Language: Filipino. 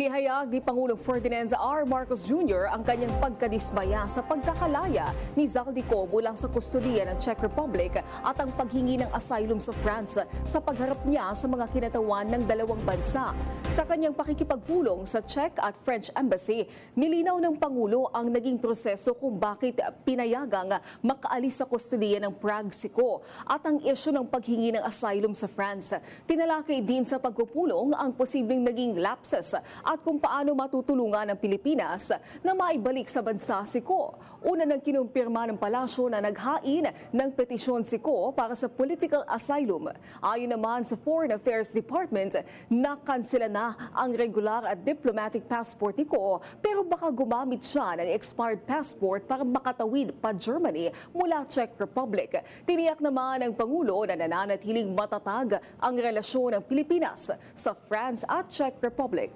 Nihayag ni Pangulong Ferdinand R. Marcos Jr. ang kanyang pagkadismaya sa pagkakalaya ni Zaldico mula sa kustodiya ng Czech Republic at ang paghingi ng asylum sa France sa pagharap niya sa mga kinatawan ng dalawang bansa. Sa kanyang pakikipagpulong sa Czech at French Embassy, nilinaw ng Pangulo ang naging proseso kung bakit pinayagang makaalis sa kustodiya ng Prague-Sico at ang isyu ng paghingi ng asylum sa France. Tinalakay din sa pagpupulong ang posibleng naging lapses at kung paano matutulungan ng Pilipinas na maibalik sa bansa si Ko. Una nang kinumpirma ng palasyo na naghain ng petisyon si Ko para sa political asylum. Ayon naman sa Foreign Affairs Department, nakansela na ang regular at diplomatic passport ni Ko pero baka gumamit siya ng expired passport para makatawid pa Germany mula Czech Republic. Tiniyak naman ng Pangulo na nananatiling matatag ang relasyon ng Pilipinas sa France at Czech Republic.